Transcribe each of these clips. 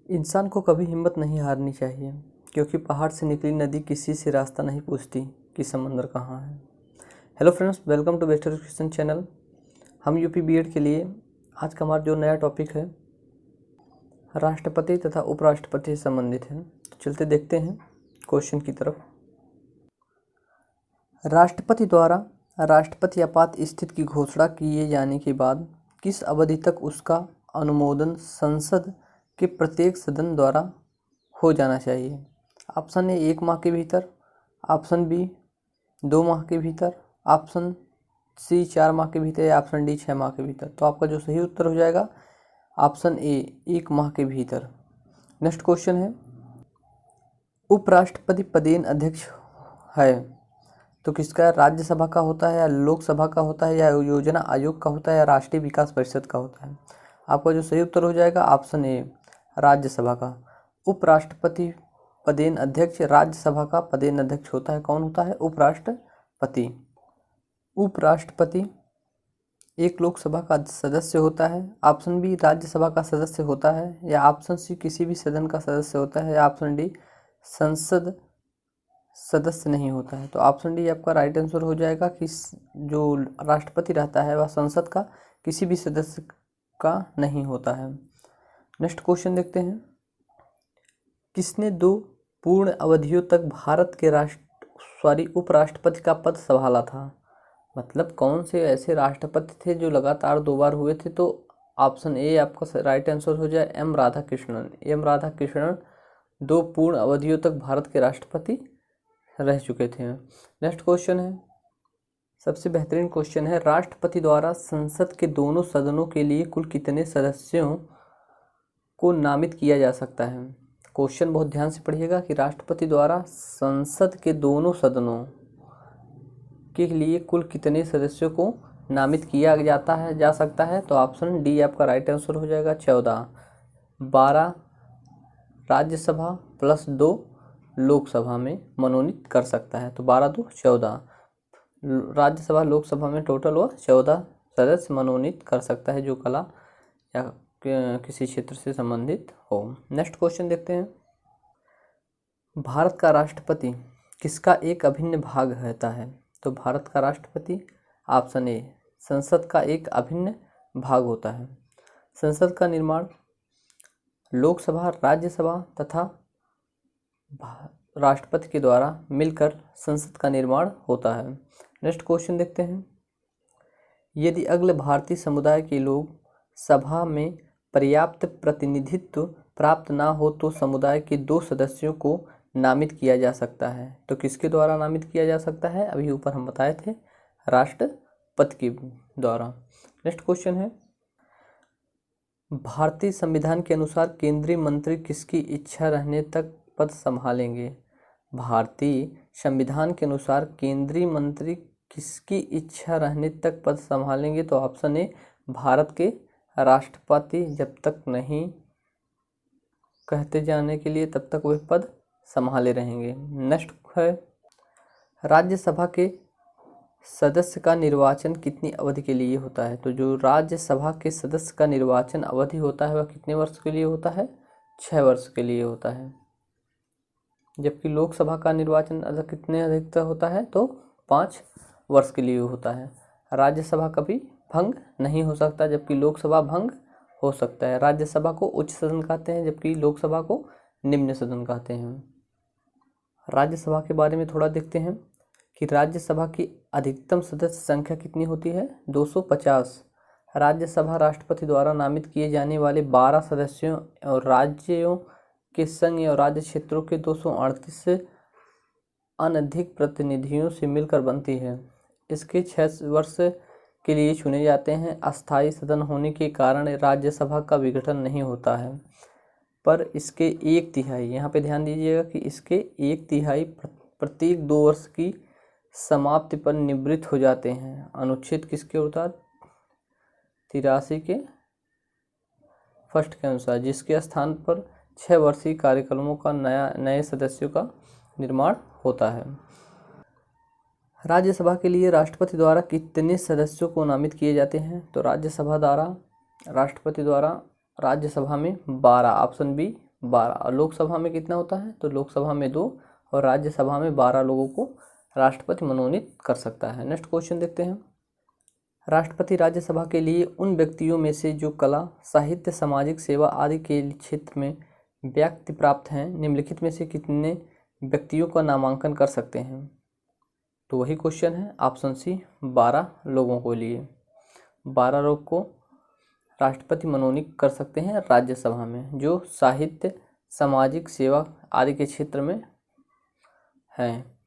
इंसान को कभी हिम्मत नहीं हारनी चाहिए, क्योंकि पहाड़ से निकली नदी किसी से रास्ता नहीं पूछती कि समंदर कहाँ है। Hello friends, welcome to best education channel. हम यूपी बीएड के लिए आज का हमारा जो नया टॉपिक है राष्ट्रपति तथा उपराष्ट्रपति से संबंधित है। तो चलते देखते हैं क्वेश्चन की तरफ। राष्ट्रपति द्वारा राष्ट्रपति आपात स्थिति की घोषणा किए जाने के बाद किस अवधि तक उसका अनुमोदन संसद के प्रत्येक सदन द्वारा हो जाना चाहिए? ऑप्शन ए 1 माह के भीतर, ऑप्शन बी 2 माह के भीतर, ऑप्शन सी 4 माह के भीतर या ऑप्शन डी 6 माह के भीतर। तो आपका जो सही उत्तर हो जाएगा ऑप्शन ए 1 माह के भीतर। नेक्स्ट क्वेश्चन है, उपराष्ट्रपति पदेन अध्यक्ष है तो किसका? राज्यसभा का होता है या लोकसभा का होता है या योजना आयोग का होता है या राष्ट्रीय विकास परिषद का होता है? आपका जो सही उत्तर हो जाएगा ऑप्शन ए राज्यसभा का। उपराष्ट्रपति पदेन अध्यक्ष राज्यसभा का पदेन अध्यक्ष होता है। कौन होता है? उपराष्ट्रपति। उपराष्ट्रपति एक लोकसभा का सदस्य होता है, ऑप्शन बी राज्यसभा का सदस्य होता है या ऑप्शन सी किसी भी सदन का सदस्य होता है या ऑप्शन डी संसद सदस्य नहीं होता है। तो ऑप्शन डी आपका राइट आंसर हो जाएगा कि जो राष्ट्रपति रहता है वह संसद का किसी भी सदस्य का नहीं होता है। नेक्स्ट क्वेश्चन देखते हैं, किसने 2 पूर्ण अवधियों तक भारत के उपराष्ट्रपति का पद संभाला था? मतलब कौन से ऐसे राष्ट्रपति थे जो लगातार 2 बार हुए थे? तो ऑप्शन ए आपका राइट आंसर हो जाए एम राधाकृष्णन। एम राधाकृष्णन 2 पूर्ण अवधियों तक भारत के राष्ट्रपति रह चुके थे। नेक्स्ट क्वेश्चन है, सबसे बेहतरीन क्वेश्चन है, राष्ट्रपति द्वारा संसद के दोनों सदनों के लिए कुल कितने सदस्यों को नामित किया जा सकता है? क्वेश्चन बहुत ध्यान से पढ़िएगा कि राष्ट्रपति द्वारा संसद के दोनों सदनों के लिए कुल कितने सदस्यों को नामित किया जा सकता है? तो ऑप्शन डी आपका राइट आंसर हो जाएगा 14। 12 राज्यसभा प्लस 2 लोकसभा में मनोनीत कर सकता है। तो 12 2 14 राज्यसभा लोकसभा में टोटल वो 14 सदस्य मनोनीत कर सकता है जो कला या किसी क्षेत्र से संबंधित हो। नेक्स्ट क्वेश्चन देखते हैं, भारत का राष्ट्रपति किसका एक अभिन्न भाग रहता है? तो भारत का राष्ट्रपति ऑप्शन ए संसद का एक अभिन्न भाग होता है। संसद का निर्माण लोकसभा, राज्यसभा तथा राष्ट्रपति के द्वारा मिलकर संसद का निर्माण होता है। नेक्स्ट क्वेश्चन देखते हैं, यदि अगले भारतीय समुदाय के लोग सभा में पर्याप्त प्रतिनिधित्व प्राप्त ना हो तो समुदाय के 2 सदस्यों को नामित किया जा सकता है। तो किसके द्वारा नामित किया जा सकता है? अभी ऊपर हम बताए थे, राष्ट्रपति के द्वारा। नेक्स्ट क्वेश्चन है, भारतीय संविधान के अनुसार केंद्रीय मंत्री किसकी इच्छा रहने तक पद संभालेंगे? भारतीय संविधान के अनुसार केंद्रीय मंत्री किसकी इच्छा रहने तक पद संभालेंगे? तो ऑप्शन ए भारत के राष्ट्रपति जब तक नहीं कहते जाने के लिए तब तक वह पद संभाले रहेंगे। नेक्स्ट है, राज्यसभा के सदस्य का निर्वाचन कितनी अवधि के लिए होता है? तो जो राज्यसभा के सदस्य का निर्वाचन अवधि होता है वह कितने वर्ष के लिए होता है? 6 वर्ष के लिए होता है। जबकि लोकसभा का निर्वाचन कितने अधिकतर होता है? तो 5 वर्ष के लिए होता है। राज्यसभा कभी भंग नहीं हो सकता जबकि लोकसभा भंग हो सकता है। राज्यसभा को उच्च सदन कहते हैं जबकि लोकसभा को निम्न सदन कहते हैं। राज्यसभा के बारे में थोड़ा देखते हैं कि राज्यसभा की अधिकतम सदस्य संख्या कितनी होती है? 250। राज्यसभा राष्ट्रपति द्वारा नामित किए जाने वाले 12 सदस्यों और राज्यों के संघ और राज्य क्षेत्रों के 238 से अनधिक प्रतिनिधियों से मिलकर बनती है। इसके 6 वर्ष के लिए चुने जाते हैं। अस्थायी सदन होने के कारण राज्यसभा का विघटन नहीं होता है, पर इसके 1/3, यहाँ पे ध्यान दीजिएगा कि इसके 1/3 प्रत्येक 2 वर्ष की समाप्ति पर निवृत्त हो जाते हैं। अनुच्छेद किसके अनुसार? 83 के फर्स्ट के अनुसार, जिसके स्थान पर 6 वर्षीय कार्यकालों का नए सदस्यों का निर्माण होता है। राज्यसभा के लिए राष्ट्रपति द्वारा कितने सदस्यों को नामित किए जाते हैं? तो राज्यसभा द्वारा राष्ट्रपति द्वारा राज्यसभा में 12, ऑप्शन बी 12, और लोकसभा में कितना होता है, तो लोकसभा में 2 और राज्यसभा में 12 लोगों को राष्ट्रपति मनोनीत कर सकता है। नेक्स्ट क्वेश्चन देखते हैं। राष्ट्रपति राज्यसभा के लिए उन व्यक्तियों में से जो कला, साहित्य, सामाजिक सेवा आदि के क्षेत्र में व्यक्ति प्राप्त हैं, निम्नलिखित में से कितने व्यक्तियों का नामांकन कर सकते हैं? तो वही क्वेश्चन है ऑप्शन सी, 12 लोगों को लिए 12 लोग को राष्ट्रपति मनोनीत कर सकते हैं राज्यसभा में, जो साहित्य, सामाजिक सेवा आदि के क्षेत्र में हैं।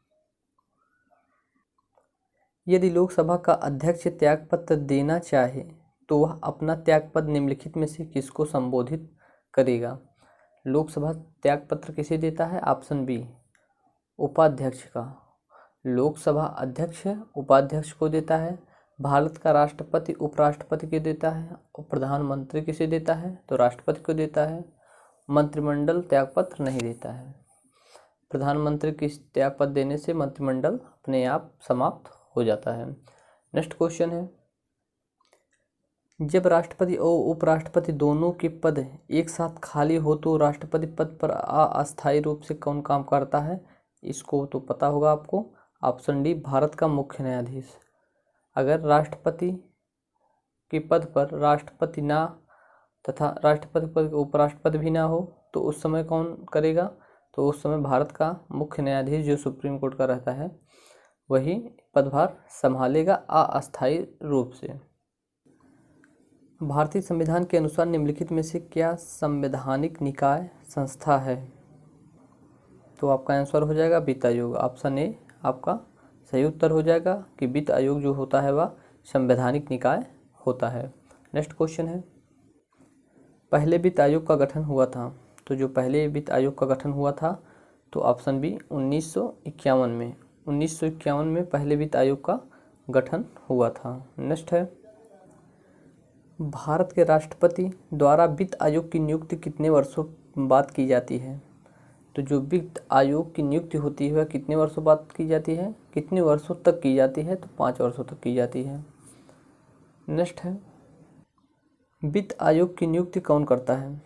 यदि लोकसभा का अध्यक्ष त्यागपत्र देना चाहे तो वह अपना त्यागपत्र निम्नलिखित में से किसको संबोधित करेगा? लोकसभा त्यागपत्र किसे देता है? ऑप्शन बी, उपाध्यक्ष का। लोकसभा अध्यक्ष उपाध्यक्ष को देता है। भारत का राष्ट्रपति उपराष्ट्रपति को देता है और प्रधानमंत्री किसे देता है? तो राष्ट्रपति को देता है। मंत्रिमंडल त्यागपत्र नहीं देता है। प्रधानमंत्री की त्यागपत्र देने से मंत्रिमंडल अपने आप समाप्त हो जाता है। नेक्स्ट क्वेश्चन है, जब राष्ट्रपति और उपराष्ट्रपति दोनों के पद एक साथ खाली हो तो राष्ट्रपति पद पर अस्थायी रूप से कौन काम करता है? इसको तो पता होगा आपको। ऑप्शन डी, भारत का मुख्य न्यायाधीश। अगर राष्ट्रपति के पद पर राष्ट्रपति ना तथा राष्ट्रपति पद उपराष्ट्रपति भी ना हो तो उस समय कौन करेगा? तो उस समय भारत का मुख्य न्यायाधीश जो सुप्रीम कोर्ट का रहता है वही पदभार संभालेगा अस्थायी रूप से। भारतीय संविधान के अनुसार निम्नलिखित में से क्या संवैधानिक निकाय संस्था है? तो आपका आंसर हो जाएगा वित्त आयोग। ऑप्शन ए आपका सही उत्तर हो जाएगा कि वित्त आयोग जो होता है वह संवैधानिक निकाय होता है। नेक्स्ट क्वेश्चन है, पहले वित्त आयोग का गठन हुआ था, तो जो पहले वित्त आयोग का गठन हुआ था तो ऑप्शन बी 1951 में। 1951 में पहले वित्त आयोग का गठन हुआ था। नेक्स्ट है, भारत के राष्ट्रपति द्वारा वित्त आयोग की नियुक्ति कितने वर्षों बाद की जाती है? तो जो वित्त आयोग की नियुक्ति होती है वह कितने वर्षों बाद की जाती है? कितने वर्षों तक की जाती है? तो 5 वर्षों तक की जाती है। नेक्स्ट है, वित्त आयोग की नियुक्ति कौन करता है?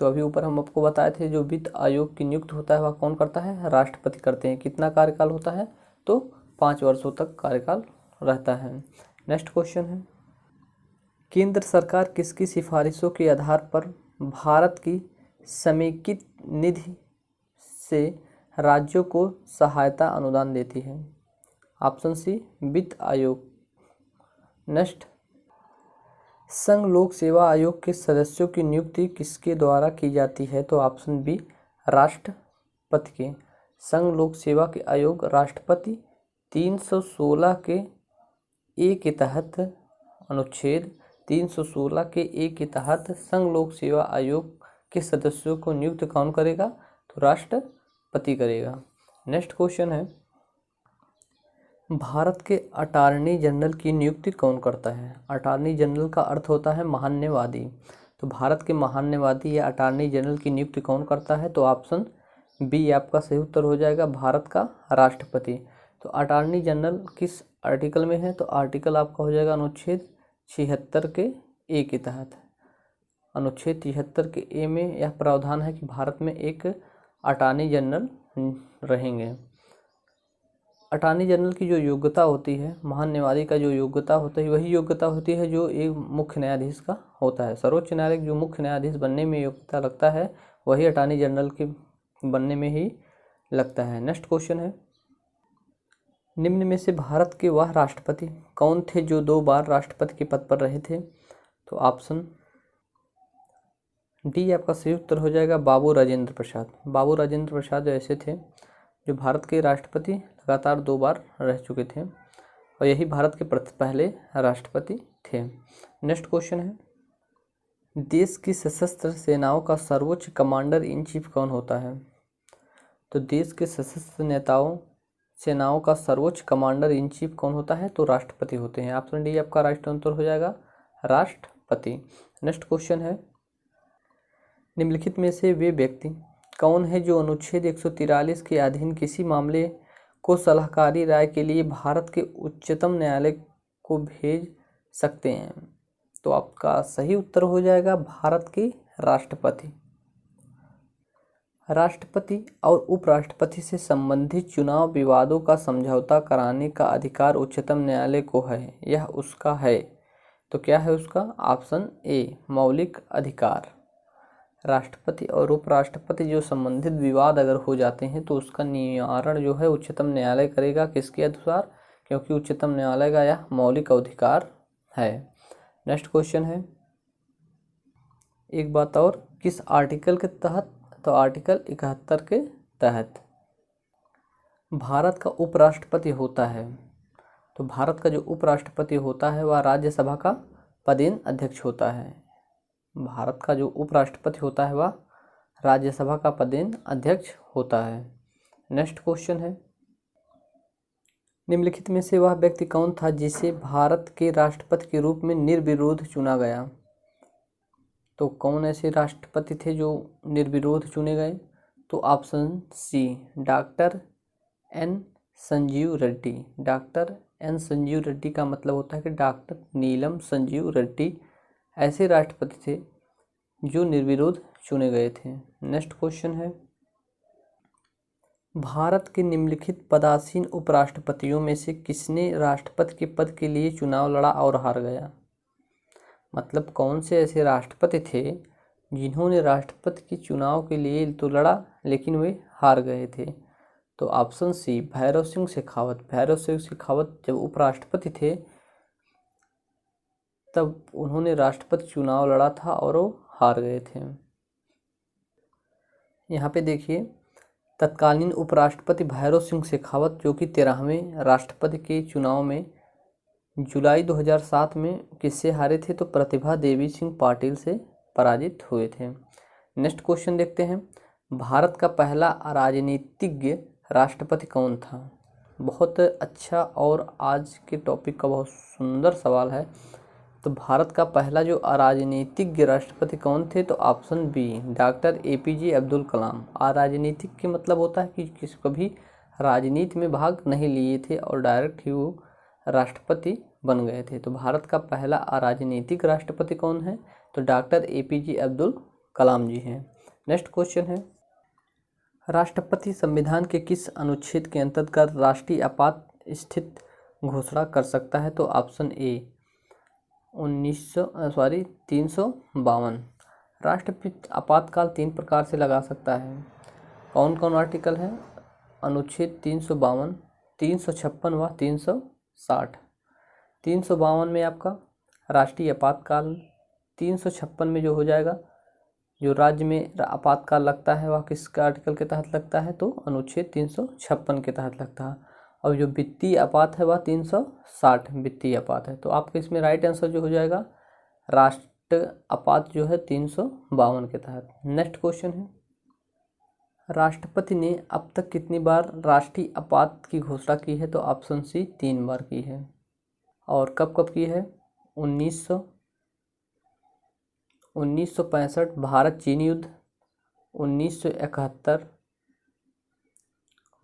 तो अभी ऊपर हम आपको बताए थे जो वित्त आयोग की नियुक्ति होता है वह कौन करता है? राष्ट्रपति करते हैं। कितना कार्यकाल होता है? तो 5 वर्षों तक कार्यकाल रहता है। नेक्स्ट क्वेश्चन है, केंद्र सरकार किसकी सिफारिशों के आधार पर भारत की समेकित निधि से राज्यों को सहायता अनुदान देती है? ऑप्शन सी, वित्त आयोग। नेक्स्ट, संघ लोक सेवा आयोग के सदस्यों की नियुक्ति किसके द्वारा की जाती है? तो ऑप्शन बी, राष्ट्रपति के। संघ लोक सेवा के आयोग राष्ट्रपति 316 के ए के तहत अनुच्छेद 316 के ए के तहत संघ लोक सेवा आयोग के सदस्यों को नियुक्त कौन करेगा? तो राष्ट्रपति करेगा। नेक्स्ट क्वेश्चन है, भारत के अटॉर्नी जनरल की नियुक्ति कौन करता है? अटॉर्नी जनरल का अर्थ होता है महान्यायवादी। तो भारत के महान्यायवादी या अटॉर्नी जनरल की नियुक्ति कौन करता है? तो ऑप्शन बी आपका सही उत्तर हो जाएगा, भारत का राष्ट्रपति। तो अटॉर्नी जनरल किस आर्टिकल में है? तो आर्टिकल आपका हो जाएगा अनुच्छेद 76 के ए के तहत। अनुच्छेद 73 के ए में यह प्रावधान है कि भारत में एक अटॉर्नी जनरल रहेंगे। अटॉर्नी जनरल की जो योग्यता होती है, महान्यायवादी का जो योग्यता होता है वही योग्यता होती है जो एक मुख्य न्यायाधीश का होता है। सर्वोच्च न्यायालय जो मुख्य न्यायाधीश बनने में योग्यता लगता है वही अटॉर्नी जनरल के बनने में ही लगता है। नेक्स्ट क्वेश्चन है, निम्न में से भारत के वह राष्ट्रपति कौन थे जो 2 बार राष्ट्रपति के पद पर रहे थे? तो ऑप्शन डी आपका सही उत्तर हो जाएगा, बाबू राजेंद्र प्रसाद। बाबू राजेंद्र प्रसाद ऐसे थे जो भारत के राष्ट्रपति लगातार 2 बार रह चुके थे और यही भारत के पहले राष्ट्रपति थे। नेक्स्ट क्वेश्चन है, देश की सशस्त्र सेनाओं का सर्वोच्च कमांडर इन चीफ कौन होता है? तो देश के सशस्त्र सेनाओं का सर्वोच्च कमांडर इन चीफ कौन होता है? तो राष्ट्रपति होते हैं। ऑप्शन डी आपका राइट आंसर हो जाएगा, राष्ट्रपति। नेक्स्ट क्वेश्चन है, निम्नलिखित में से वे व्यक्ति कौन है जो अनुच्छेद 143 के अधीन किसी मामले को सलाहकारी राय के लिए भारत के उच्चतम न्यायालय को भेज सकते हैं? तो आपका सही उत्तर हो जाएगा, भारत के राष्ट्रपति। राष्ट्रपति और उपराष्ट्रपति से संबंधित चुनाव विवादों का समझौता कराने का अधिकार उच्चतम न्यायालय को है। यह उसका है। तो क्या है उसका? ऑप्शन ए, मौलिक अधिकार। राष्ट्रपति और उपराष्ट्रपति जो संबंधित विवाद अगर हो जाते हैं तो उसका निवारण जो है उच्चतम न्यायालय करेगा। किसके अनुसार? क्योंकि उच्चतम न्यायालय का यह मौलिक अधिकार है। नेक्स्ट क्वेश्चन है, एक बात और, किस आर्टिकल के तहत? तो आर्टिकल 71 के तहत भारत का उपराष्ट्रपति होता है। तो भारत का जो उपराष्ट्रपति होता है वह राज्यसभा का पदेन अध्यक्ष होता है। भारत का जो उपराष्ट्रपति होता है वह राज्यसभा का पदेन अध्यक्ष होता है। नेक्स्ट क्वेश्चन है, निम्नलिखित में से वह व्यक्ति कौन था जिसे भारत के राष्ट्रपति के रूप में निर्विरोध चुना गया? तो कौन ऐसे राष्ट्रपति थे जो निर्विरोध चुने गए? तो option C, doctor N Sanjiva Reddy. Doctor N Sanjiva Reddy का मतलब होता है कि डॉक्टर नीलम संजीव रेड्डी ऐसे राष्ट्रपति थे जो निर्विरोध चुने गए थे। नेक्स्ट क्वेश्चन है, भारत के निम्नलिखित पदासीन उपराष्ट्रपतियों में से किसने राष्ट्रपति के पद के लिए चुनाव लड़ा और हार गया? मतलब कौन से ऐसे राष्ट्रपति थे जिन्होंने राष्ट्रपति के चुनाव के लिए तो लड़ा लेकिन वे हार गए थे? तो ऑप्शन सी, भैरव सिंह शेखावत। भैरव सिंह शेखावत जब उपराष्ट्रपति थे तब उन्होंने राष्ट्रपति चुनाव लड़ा था और वो हार गए थे। यहाँ पे देखिए, तत्कालीन उपराष्ट्रपति भैरव सिंह शेखावत जो कि 13वें राष्ट्रपति के चुनाव में जुलाई 2007 में किससे हारे थे? तो प्रतिभा देवी सिंह पाटिल से पराजित हुए थे। नेक्स्ट क्वेश्चन देखते हैं, भारत का पहला राजनीतिज्ञ राष्ट्रपति कौन था? बहुत अच्छा और आज के टॉपिक का बहुत सुंदर सवाल है। तो भारत का पहला जो राजनीतिज्ञ राष्ट्रपति कौन थे? तो option B, doctor APJ Abdul Kalam. राजनीतिक के मतलब होता है कि कभी राजनीति में भाग नहीं लिए थे और डायरेक्ट ही वो राष्ट्रपति बन गए थे। तो भारत का पहला राजनीतिक राष्ट्रपति कौन है? तो डॉक्टर APJ अब्दुल कलाम जी हैं। नेक्स्ट क्वेश्चन है, राष्ट्रपति संविधान के किस अनुच्छेद के अंतर्गत राष्ट्रीय आपात स्थिति घोषणा कर सकता है? तो ऑप्शन ए, 352। राष्ट्रपति आपातकाल 3 प्रकार से लगा सकता है। कौन कौन आर्टिकल है? अनुच्छेद 352, 356 व 360। 352 में आपका राष्ट्रीय आपातकाल, 356 में जो हो जाएगा, जो राज्य में आपातकाल लगता है वह किस आर्टिकल के तहत लगता है? तो अनुच्छेद 356 के तहत लगता है। और जो वित्तीय आपात है वह 360 वित्तीय आपात है। तो आपके इसमें राइट आंसर जो हो जाएगा राष्ट्र आपात जो है 352 के तहत। नेक्स्ट क्वेश्चन है, राष्ट्रपति ने अब तक कितनी बार राष्ट्रीय आपात की घोषणा की है? तो ऑप्शन सी, 3 बार की है। और कब कब की है? 1965 भारत चीन युद्ध, 1971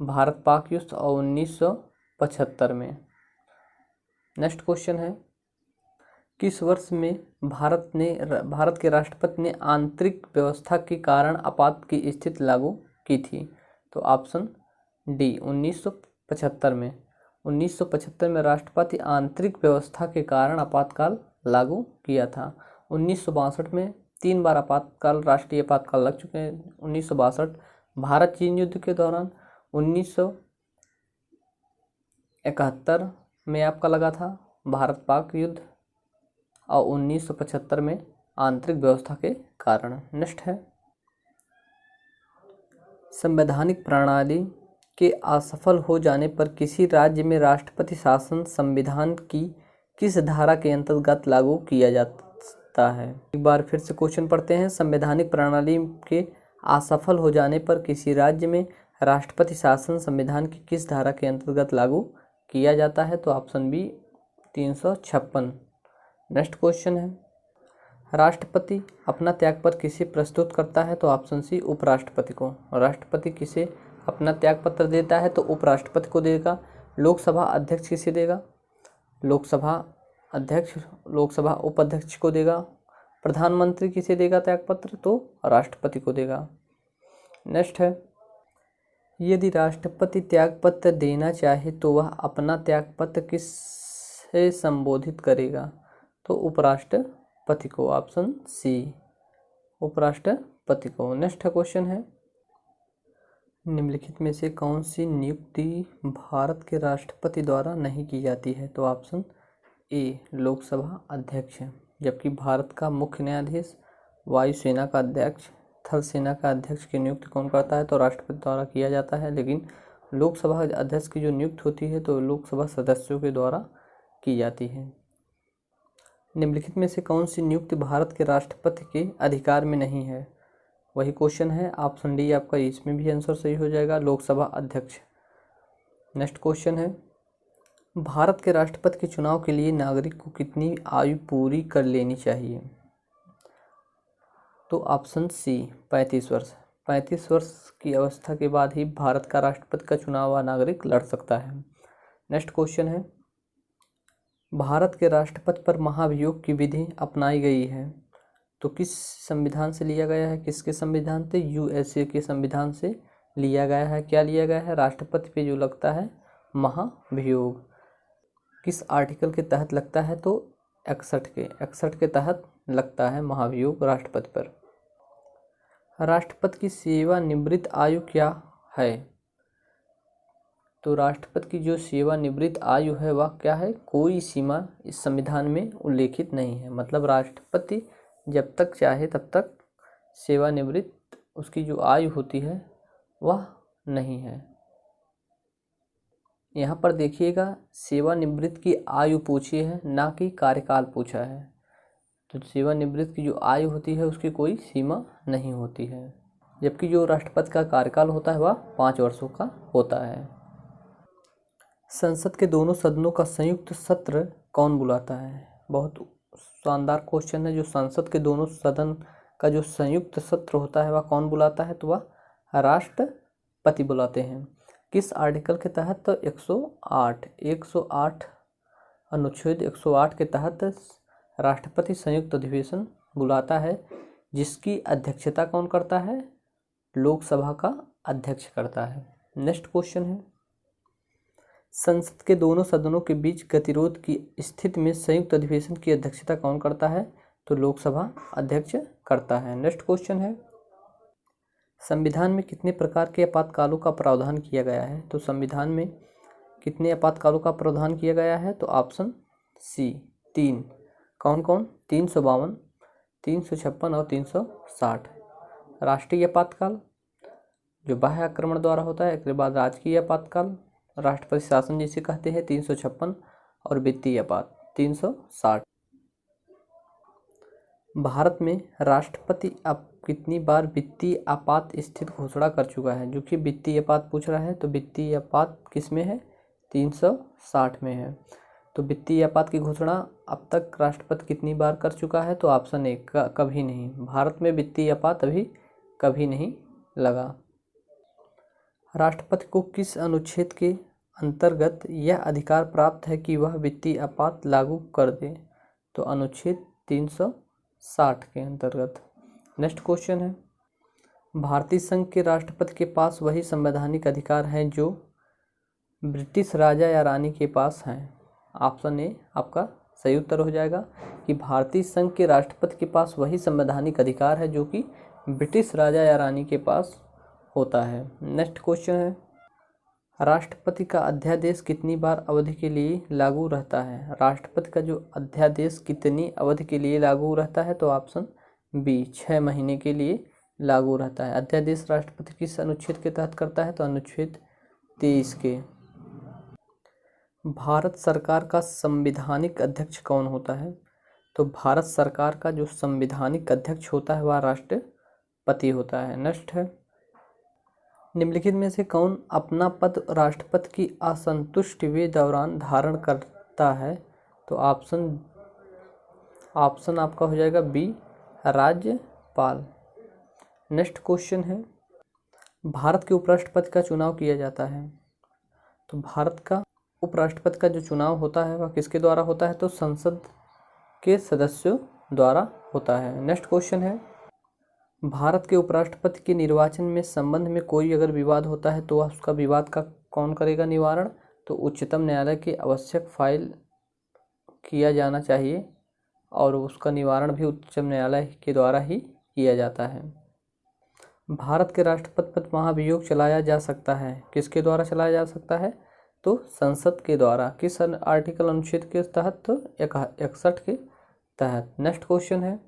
भारत पाक युद्ध और 1975 में। नेक्स्ट क्वेश्चन है, किस वर्ष में भारत के राष्ट्रपति ने आंतरिक व्यवस्था के कारण आपात की स्थिति लागू की थी? तो ऑप्शन डी, 1975 में। 1975 में राष्ट्रपति आंतरिक व्यवस्था के कारण आपातकाल लागू किया था। 1962 में 3 बार आपातकाल, राष्ट्रीय आपातकाल लग चुके हैं। 1962 भारत चीन युद्ध के दौरान, 1971 में आपका लगा था भारत पाक युद्ध और 1975 में आंतरिक व्यवस्था के कारण। नेक्स्ट है, संवैधानिक प्रणाली के असफल हो जाने पर किसी राज्य में राष्ट्रपति शासन संविधान की किस धारा के अंतर्गत लागू किया जाता है? एक बार फिर से क्वेश्चन पढ़ते हैं, संवैधानिक प्रणाली के असफल हो जाने पर किसी राज्य में राष्ट्रपति शासन संविधान की किस धारा के अंतर्गत लागू किया जाता है? तो ऑप्शन बी, 356। नेक्स्ट क्वेश्चन है, राष्ट्रपति अपना त्यागपत्र किसे प्रस्तुत करता है? तो ऑप्शन सी, उपराष्ट्रपति को। राष्ट्रपति किसे अपना त्यागपत्र देता है? तो उपराष्ट्रपति को देगा। लोकसभा अध्यक्ष किसे देगा? लोकसभा अध्यक्ष, लोकसभा उपाध्यक्ष को देगा। प्रधानमंत्री किसे देगा त्यागपत्र? तो राष्ट्रपति को देगा। नेक्स्ट है, यदि राष्ट्रपति त्यागपत्र देना चाहे तो वह अपना त्यागपत्र किससे संबोधित करेगा? तो उपराष्ट्रपति को, ऑप्शन सी, उपराष्ट्रपति को। नेक्स्ट क्वेश्चन है, निम्नलिखित में से कौन सी नियुक्ति भारत के राष्ट्रपति द्वारा नहीं की जाती है? तो ऑप्शन ए, लोकसभा अध्यक्ष है। जबकि भारत का मुख्य न्यायाधीश, वायुसेना का अध्यक्ष, थल सेना का अध्यक्ष की नियुक्ति कौन करता है? तो राष्ट्रपति द्वारा किया जाता है। लेकिन लोकसभा अध्यक्ष की जो नियुक्ति होती है तो लोकसभा सदस्यों के द्वारा की जाती है। निम्नलिखित में से कौन सी नियुक्ति भारत के राष्ट्रपति के अधिकार में नहीं है? वही क्वेश्चन है, ऑप्शन डी आपका इसमें भी आंसर सही हो जाएगा, लोकसभा अध्यक्ष। नेक्स्ट क्वेश्चन है, भारत के राष्ट्रपति के चुनाव के लिए नागरिक को कितनी आयु पूरी कर लेनी चाहिए? तो ऑप्शन सी, 35 वर्ष। 35 वर्ष की अवस्था के बाद ही भारत का राष्ट्रपति का चुनाव हुआ नागरिक लड़ सकता है। नेक्स्ट क्वेश्चन है, भारत के राष्ट्रपति पर महाभियोग की विधि अपनाई गई है तो किस संविधान से लिया गया है? किसके संविधान से? यूएसए के संविधान से लिया गया है। क्या लिया गया है? राष्ट्रपति पे जो लगता है महाभियोग, किस आर्टिकल के तहत लगता है? तो 61 के तहत लगता है महाभियोग राष्ट्रपति पर। राष्ट्रपति की सेवानिवृत्त आयु क्या है? तो राष्ट्रपति की जो सेवानिवृत्त आयु है वह क्या है? कोई सीमा इस संविधान में उल्लेखित नहीं है। मतलब राष्ट्रपति जब तक चाहे तब तक सेवानिवृत्त उसकी जो आयु होती है वह नहीं है। यहाँ पर देखिएगा, सेवानिवृत्त की आयु पूछी है, ना कि कार्यकाल पूछा है। तो सेवानिवृत्त की जो आयु होती है उसकी कोई सीमा नहीं होती है। जबकि जो राष्ट्रपति का कार्यकाल होता है वह 5 वर्षों का होता है। संसद के दोनों सदनों का संयुक्त सत्र कौन बुलाता है? बहुत शानदार क्वेश्चन है। जो संसद के दोनों सदन का जो संयुक्त सत्र होता है वह कौन बुलाता है? तो वह राष्ट्रपति बुलाते हैं। किस आर्टिकल के तहत? तो 108 अनुच्छेद 108 के तहत राष्ट्रपति संयुक्त अधिवेशन बुलाता है, जिसकी अध्यक्षता कौन करता है? लोकसभा का अध्यक्ष करता है। नेक्स्ट क्वेश्चन है, संसद के दोनों सदनों के बीच गतिरोध की स्थिति में संयुक्त अधिवेशन की अध्यक्षता कौन करता है? तो लोकसभा अध्यक्ष करता है। नेक्स्ट क्वेश्चन है, संविधान में कितने प्रकार के आपातकालों का प्रावधान किया गया है? तो संविधान में कितने आपातकालों का प्रावधान किया गया है? तो ऑप्शन सी, 3। कौन कौन? 352, 356 और 360। राष्ट्रीय आपातकाल जो बाह्य आक्रमण द्वारा होता है, इसके बाद राजकीय आपातकाल, राष्ट्रपति शासन जिसे कहते हैं 356, और वित्तीय आपात 360। भारत में राष्ट्रपति अब कितनी बार वित्तीय आपात स्थिति घोषणा कर चुका है? जो कि वित्तीय आपात पूछ रहा है, तो वित्तीय आपात किस में है? 360 में है। तो वित्तीय आपात की घोषणा अब तक राष्ट्रपति कितनी बार कर चुका है? तो ऑप्शन ए, कभी नहीं। भारत में वित्तीय आपात अभी कभी नहीं लगा। राष्ट्रपति को किस अनुच्छेद के अंतर्गत यह अधिकार प्राप्त है कि वह वित्तीय आपात लागू कर दे? तो अनुच्छेद 360 के अंतर्गत। नेक्स्ट क्वेश्चन है, भारतीय संघ के राष्ट्रपति के पास वही संवैधानिक अधिकार हैं जो ब्रिटिश राजा या रानी के पास हैं। ऑप्शन ए आपका सही उत्तर हो जाएगा कि भारतीय संघ के राष्ट्रपति के पास वही संवैधानिक अधिकार है जो कि ब्रिटिश राजा या रानी के पास होता है। नेक्स्ट क्वेश्चन है, राष्ट्रपति का अध्यादेश कितनी बार अवधि के लिए लागू रहता है? राष्ट्रपति का जो अध्यादेश कितनी अवधि के लिए लागू रहता है? तो ऑप्शन बी, 6 महीने के लिए लागू रहता है। अध्यादेश राष्ट्रपति किस अनुच्छेद के तहत करता है? तो अनुच्छेद 23 के। भारत सरकार का संवैधानिक अध्यक्ष कौन होता है? तो भारत सरकार का जो संवैधानिक अध्यक्ष होता है वह राष्ट्रपति होता है। नेक्स्ट है, निम्नलिखित में से कौन अपना पद राष्ट्रपति की असंतुष्टि के दौरान धारण करता है? तो ऑप्शन आपका हो जाएगा बी, राज्यपाल। नेक्स्ट क्वेश्चन है, भारत के उपराष्ट्रपति का चुनाव किया जाता है। तो भारत का उपराष्ट्रपति का जो चुनाव होता है वह किसके द्वारा होता है? तो संसद के सदस्यों द्वारा होता है। नेक्स्ट क्वेश्चन है, भारत के उपराष्ट्रपति के निर्वाचन में संबंध में कोई अगर विवाद होता है तो उसका विवाद का कौन करेगा निवारण? तो उच्चतम न्यायालय के आवश्यक फाइल किया जाना चाहिए और उसका निवारण भी उच्चतम न्यायालय के द्वारा ही किया जाता है। भारत के राष्ट्रपति पर महाभियोग चलाया जा सकता है, किसके द्वारा चलाया जा सकता है? तो संसद के द्वारा। किस आर्टिकल अनुच्छेद के तहत? तो 61 के तहत। नेक्स्ट क्वेश्चन है,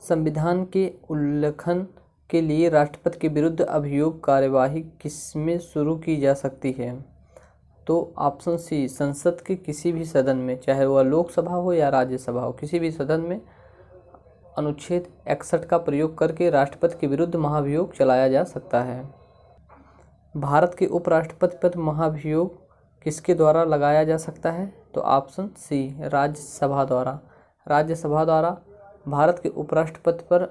संविधान के उल्लंघन के लिए राष्ट्रपति के विरुद्ध अभियोग कार्यवाही किसमें शुरू की जा सकती है? तो ऑप्शन सी, संसद के किसी भी सदन में, चाहे वह लोकसभा हो या राज्यसभा हो, किसी भी सदन में अनुच्छेद 61 का प्रयोग करके राष्ट्रपति के विरुद्ध महाभियोग चलाया जा सकता है। भारत के उपराष्ट्रपति पर महाभियोग किसके द्वारा लगाया जा सकता है? तो ऑप्शन सी, राज्यसभा द्वारा। राज्यसभा द्वारा भारत के उपराष्ट्रपति पर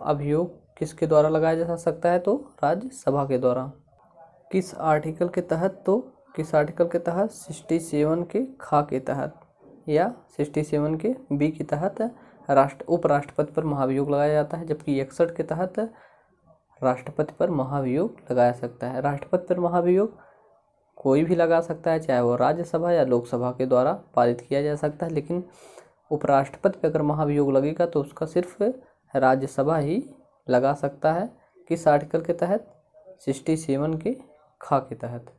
अभियोग किसके द्वारा लगाया जा सकता है? तो राज्यसभा के द्वारा। किस आर्टिकल के तहत? तो किस आर्टिकल के तहत? 67 के ख के तहत या 67 के बी के तहत उपराष्ट्रपति पर महाभियोग लगाया जाता है, जबकि 61 के तहत राष्ट्रपति पर महाभियोग लगाया सकता है। राष्ट्रपति पर महाभियोग कोई भी लगा सकता है, चाहे वो राज्यसभा या लोकसभा के द्वारा पारित किया जा सकता है, लेकिन उपराष्ट्रपति पर अगर महाभियोग लगेगा तो उसका सिर्फ राज्यसभा ही लगा सकता है। किस आर्टिकल के तहत? 67 के ख के तहत।